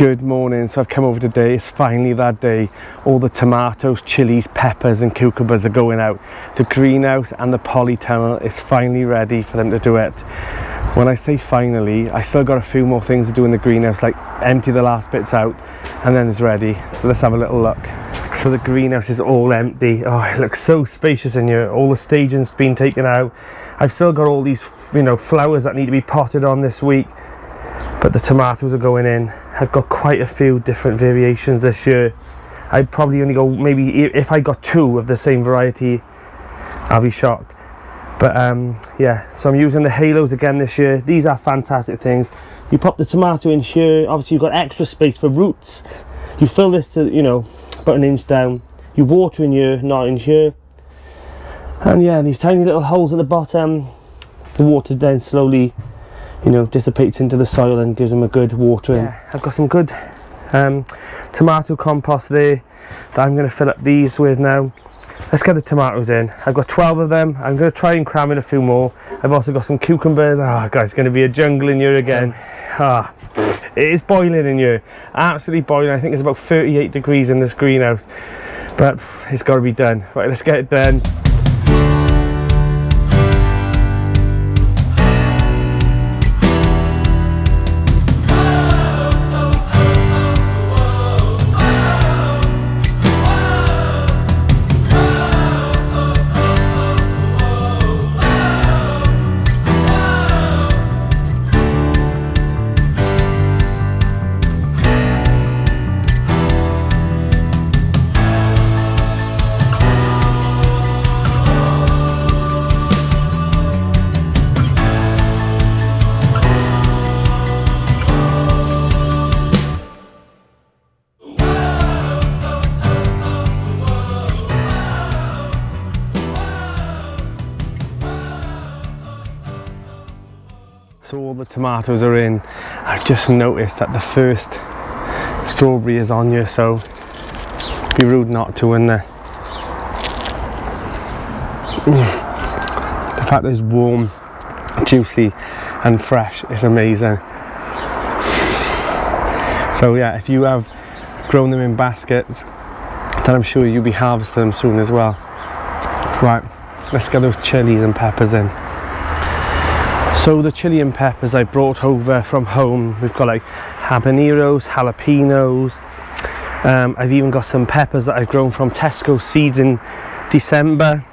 Good morning. So I've come over today. It's finally that day. All the tomatoes, chilies, peppers and cucumbers are going out. The greenhouse and the polytunnel is finally ready for them to do it. When I say finally, I still got a few more things to do in the greenhouse, like empty the last bits out and then it's ready. So let's have a little look. So the greenhouse is all empty. Oh, it looks so spacious in here. All the staging's been taken out. I've still got all these, flowers that need to be potted on this week, but the tomatoes are going in. I've got quite a few different variations this year. I'd probably only go, maybe if I got two of the same variety, I'll be shocked. But yeah, so I'm using the halos again this year. These are fantastic things. You pop the tomato in here, obviously you've got extra space for roots. You fill this to, about an inch down. You water in here, not in here. And yeah, these tiny little holes at the bottom, the water then slowly dissipates into the soil and gives them a good watering. Yeah, I've got some good tomato compost there that I'm going to fill up these with now. Let's get the tomatoes in. I've got 12 of them. I'm going to try and cram in a few more. I've also got some cucumbers. Guys, it's going to be a jungle in here again. It is boiling in here. Absolutely boiling. I think it's about 38 degrees in this greenhouse. But it's got to be done. Right, let's get it done. So all the tomatoes are in. I've just noticed that the first strawberry is on here, so it'd be rude not to, wouldn't it? The fact that it's warm, juicy and fresh is amazing. So yeah, if you have grown them in baskets, then I'm sure you'll be harvesting them soon as well. Right, let's get those chilies and peppers in. So the chili and peppers I brought over from home. We've got like habaneros, jalapenos. I've even got some peppers that I've grown from Tesco seeds in December.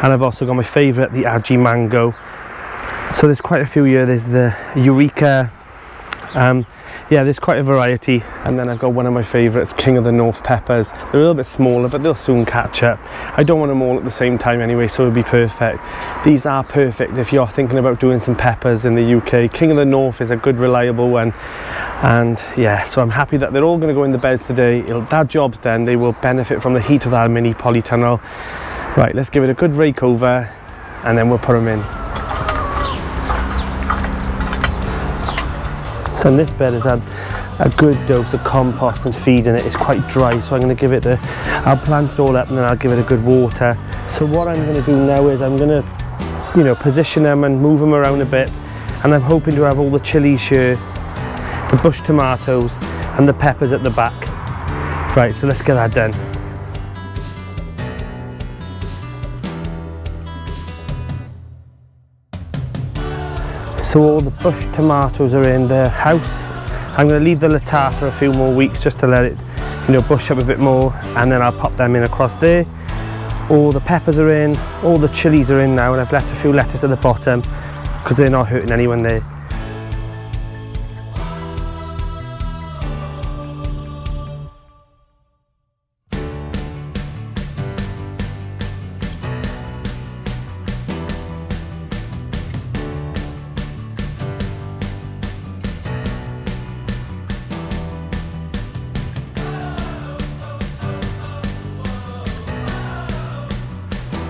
And I've also got my favourite, the Aji mango. So there's quite a few here. There's the Eureka. Yeah, there's quite a variety. And then I've got one of my favourites, King of the North peppers. They're a little bit smaller, but they'll soon catch up. I don't want them all at the same time anyway, so it'll be perfect. These are perfect if you're thinking about doing some peppers in the UK. King of the North is a good, reliable one. And yeah, so I'm happy that they're all going to go in the beds today. That job's done. They will benefit from the heat of that mini polytunnel. Right, let's give it a good rake over and then we'll put them in. And this bed has had a good dose of compost and feed in it. It's quite dry, so I'm going to give it I'll plant it all up and then I'll give it a good water. So what I'm going to do now is I'm going to, position them and move them around a bit. And I'm hoping to have all the chilies here, the bush tomatoes and the peppers at the back. Right, so let's get that done. So all the bush tomatoes are in the house. I'm going to leave the latar for a few more weeks just to let it, bush up a bit more, and then I'll pop them in across there. All the peppers are in, all the chilies are in now, and I've left a few lettuce at the bottom because they're not hurting anyone there.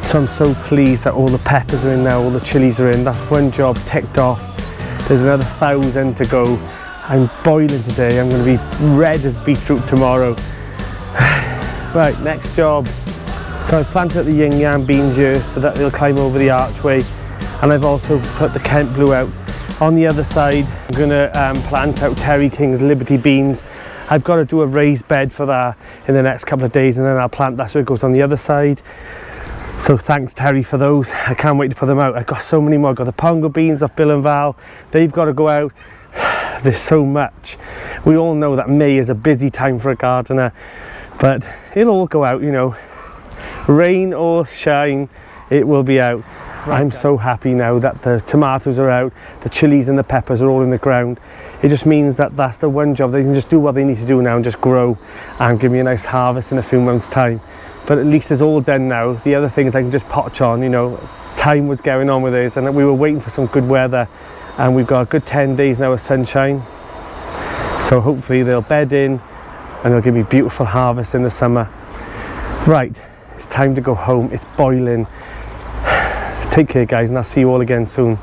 So I'm so pleased that all the peppers are in now, all the chilies are in. That's one job ticked off. There's another 1,000 to go. I'm boiling today. I'm going to be red as beetroot tomorrow. Right, next job. So I planted the yin yang beans here so that they'll climb over the archway. And I've also put the Kent blue out On the other side, I'm going to plant out Terry King's Liberty beans. I've got to do a raised bed for that in the next couple of days, and then I'll plant that so it goes on the other side. So thanks Terry for those. I can't wait to put them out. I've got so many more. I've got the Pongo beans off Bill and Val. They've got to go out. There's so much. We all know that May is a busy time for a gardener, but it'll all go out, you know. Rain or shine, it will be out. Right, I'm so happy now that the tomatoes are out, the chilies and the peppers are all in the ground. It just means that that's the one job. They can just do what they need to do now and just grow and give me a nice harvest in a few months' time. But at least it's all done now. The other thing is I can just potch on, you know. Time was going on with this, and we were waiting for some good weather, and we've got a good 10 days now of sunshine. So hopefully they'll bed in and they'll give me beautiful harvest in the summer. Right, it's time to go home. It's boiling. Take care guys, and I'll see you all again soon.